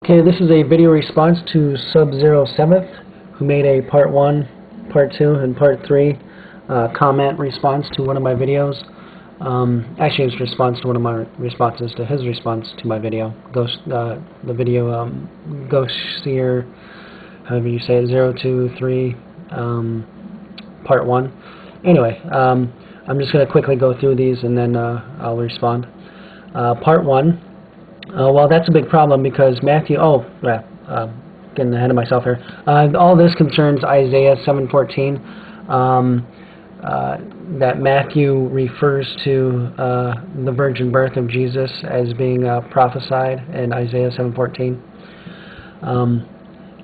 Okay, this is a video response to SubZero7th, who made a part 1, part 2, and part 3 comment response to one of my videos. Actually, it's response to one of my responses to his response to my video. The video Ghost Seer, however you say it, 023, part 1. Anyway, I'm just going to quickly go through these and then I'll respond. Part 1. Well, that's a big problem because Matthew, getting ahead of myself here. All this concerns Isaiah 7:14, that Matthew refers to the virgin birth of Jesus as being prophesied in Isaiah 7:14.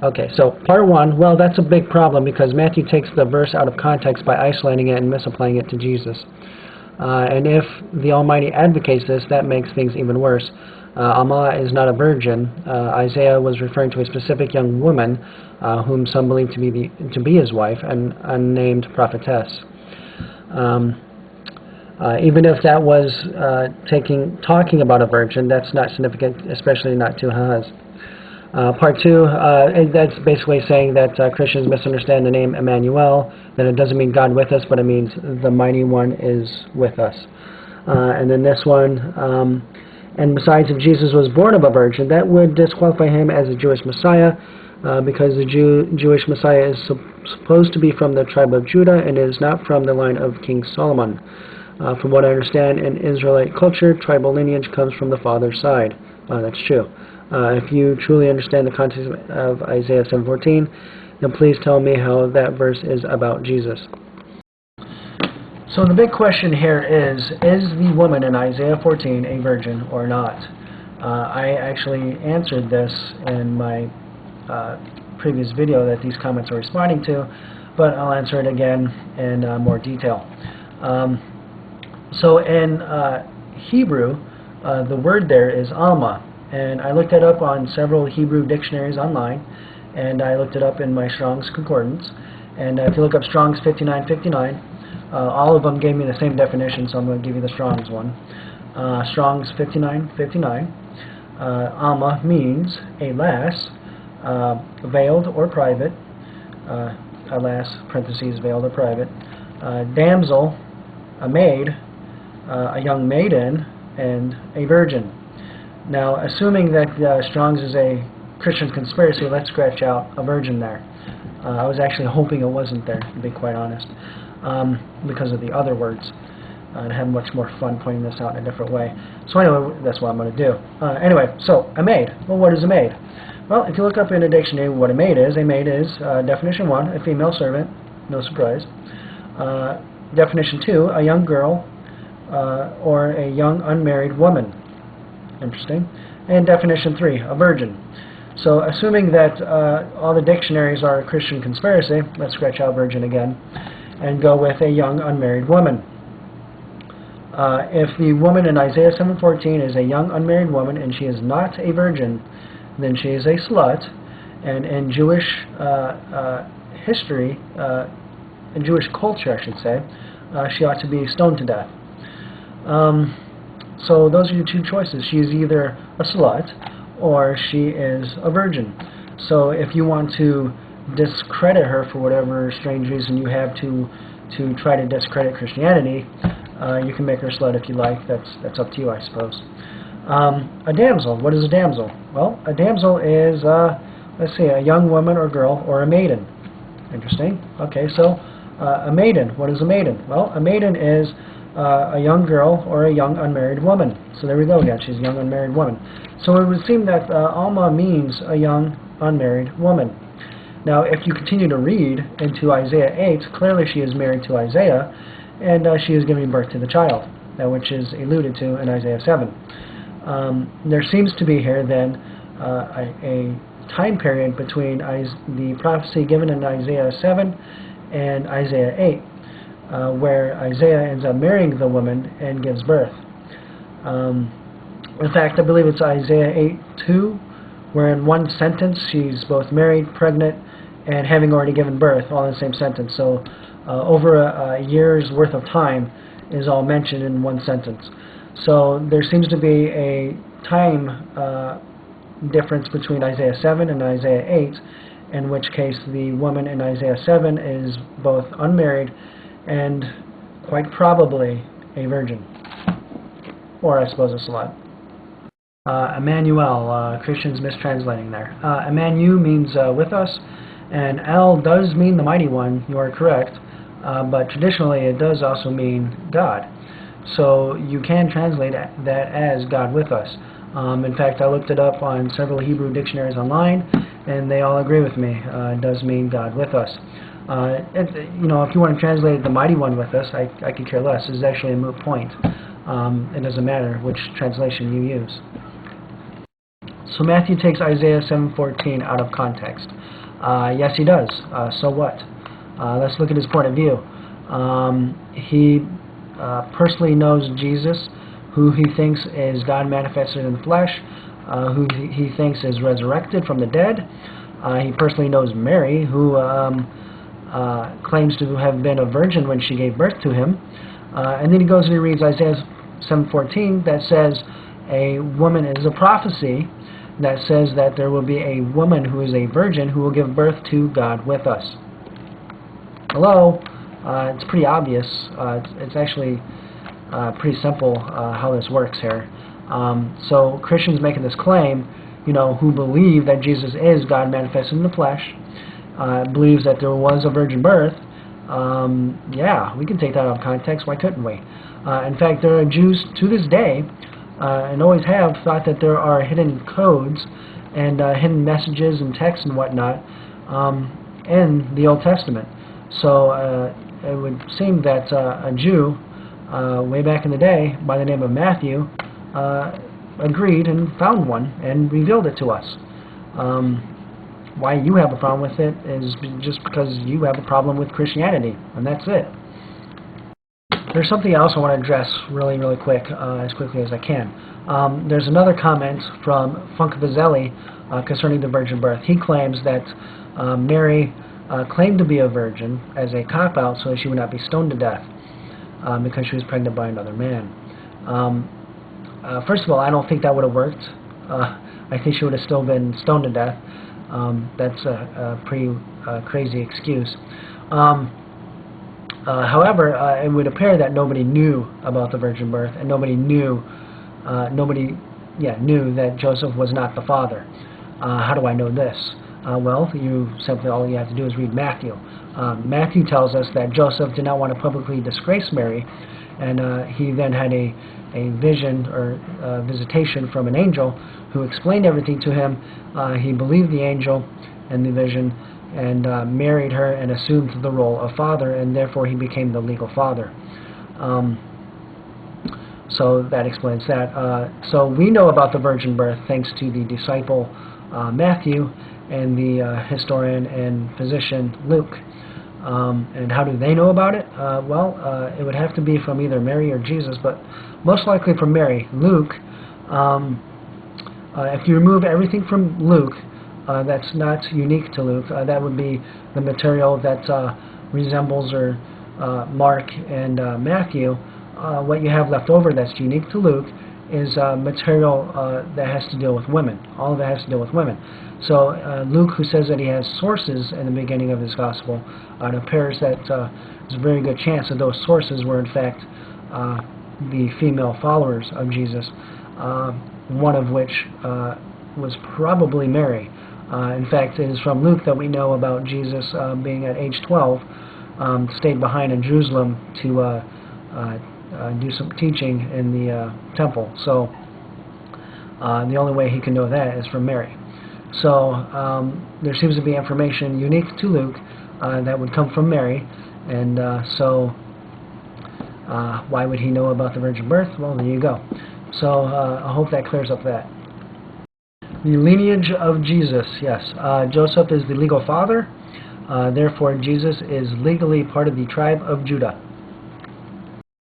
Okay, so part 1, well, that's a big problem because Matthew takes the verse out of context by isolating it and misapplying it to Jesus. And if the Almighty advocates this, that makes things even worse. Alma is not a virgin. Isaiah was referring to a specific young woman whom some believe to be his wife, an unnamed prophetess. Even if that was talking about a virgin, that's not significant, especially not to Haz. Part 2, that's basically saying that Christians misunderstand the name Emmanuel, that it doesn't mean God with us, but it means the Mighty One is with us. And then this one, and besides, if Jesus was born of a virgin, that would disqualify him as a Jewish Messiah, because the Jewish Messiah is supposed to be from the tribe of Judah and is not from the line of King Solomon. From what I understand, in Israelite culture, tribal lineage comes from the father's side. That's true. If you truly understand the context of Isaiah 7:14, then please tell me how that verse is about Jesus. So the big question here is the woman in Isaiah 14 a virgin or not? I actually answered this in my previous video that these comments are responding to, but I'll answer it again in more detail. So in Hebrew, the word there is Alma, and I looked it up on several Hebrew dictionaries online, and I looked it up in my Strong's Concordance. And if you look up Strong's 5959, all of them gave me the same definition, so I'm going to give you the Strong's one. Strong's 5959. Alma means a lass, veiled or private, a lass, parentheses, veiled or private, damsel, a maid, a young maiden, and a virgin. Now, assuming that Strong's is a Christian conspiracy, let's scratch out a virgin there. I was actually hoping it wasn't there, to be quite honest, because of the other words. I'd have much more fun pointing this out in a different way. So anyway, that's what I'm going to do. Anyway, so a maid. Well, what is a maid? Well, if you look up in a dictionary what a maid is definition 1, a female servant, no surprise. Definition 2, a young girl or a young unmarried woman. Interesting. And definition 3, a virgin. So assuming that all the dictionaries are a Christian conspiracy, let's scratch out virgin again and go with a young unmarried woman. If the woman in Isaiah 7:14 is a young unmarried woman and she is not a virgin, then she is a slut, and in Jewish history, in Jewish culture I should say, she ought to be stoned to death. So those are your two choices. She is either a slut or she is a virgin. So if you want to discredit her for whatever strange reason you have to try to discredit Christianity, you can make her a slut if you like. That's up to you, I suppose. A damsel. What is a damsel? Well, a damsel is, let's see, a young woman or girl or a maiden. Interesting. Okay, so a maiden. What is a maiden? Well, a maiden is a young girl or a young unmarried woman. So there we go again. She's a young unmarried woman. So it would seem that Alma means a young unmarried woman. Now, if you continue to read into Isaiah 8, clearly she is married to Isaiah, and she is giving birth to the child, which is alluded to in Isaiah 7. There seems to be here then a time period between the prophecy given in Isaiah 7 and Isaiah 8. Where Isaiah ends up marrying the woman and gives birth. In fact, I believe it's Isaiah 8:2, where in one sentence she's both married, pregnant, and having already given birth, all in the same sentence. So over a year's worth of time is all mentioned in one sentence. So there seems to be a time difference between Isaiah 7 and Isaiah 8, in which case the woman in Isaiah 7 is both unmarried and quite probably a virgin. Or I suppose a slut. Emmanuel, Christians mistranslating there. Emmanuel means with us, and El does mean the mighty one, you are correct, but traditionally it does also mean God. So you can translate that as God with us. In fact, I looked it up on several Hebrew dictionaries online, and they all agree with me. It does mean God with us. If you want to translate the mighty one with us, I could care less. It's actually a moot point. It doesn't matter which translation you use. So Matthew takes Isaiah 7:14 out of context. Yes, he does. So what? Let's look at his point of view. He personally knows Jesus, who he thinks is God manifested in the flesh, who he thinks is resurrected from the dead. He personally knows Mary, who claims to have been a virgin when she gave birth to him. And then he goes and he reads Isaiah 7:14 that says a woman is a prophecy that says that there will be a woman who is a virgin who will give birth to God with us. Hello? It's pretty obvious. It's actually pretty simple how this works here. So Christians making this claim, who believe that Jesus is God manifested in the flesh, believes that there was a virgin birth, yeah, we can take that out of context. Why couldn't we? In fact, there are Jews to this day, and always have, thought that there are hidden codes and hidden messages and texts and whatnot in the Old Testament. So it would seem that a Jew way back in the day by the name of Matthew agreed and found one and revealed it to us. Why you have a problem with it is just because you have a problem with Christianity, and that's it. There's something else I want to address really quick, as quickly as I can. There's another comment from Funkavazelli concerning the virgin birth. He claims that Mary claimed to be a virgin as a cop-out so that she would not be stoned to death because she was pregnant by another man. First of all, I don't think that would have worked. I think she would have still been stoned to death. That's a pretty crazy excuse. However, it would appear that nobody knew about the virgin birth, and nobody knew that Joseph was not the father. How do I know this? Well, all you have to do is read Matthew. Matthew tells us that Joseph did not want to publicly disgrace Mary, and he then had a vision or visitation from an angel who explained everything to him. He believed the angel and the vision, and married her and assumed the role of father, and therefore he became the legal father. So that explains that. So we know about the virgin birth thanks to the disciple Matthew and the historian and physician Luke. And how do they know about it? It would have to be from either Mary or Jesus, but most likely from Mary. Luke, if you remove everything from Luke, that's not unique to Luke. That would be the material that resembles or Mark and Matthew. What you have left over that's unique to Luke is material that has to deal with women. All of it has to deal with women. So Luke, who says that he has sources in the beginning of his gospel, it appears that there's a very good chance that those sources were in fact the female followers of Jesus, one of which was probably Mary. In fact, it is from Luke that we know about Jesus being at age 12, stayed behind in Jerusalem to do some teaching in the temple. So the only way he can know that is from Mary. So there seems to be information unique to Luke that would come from Mary, and why would he know about the virgin birth? Well, there you go. So I hope that clears up that. The lineage of Jesus, yes. Joseph is the legal father, therefore Jesus is legally part of the tribe of Judah.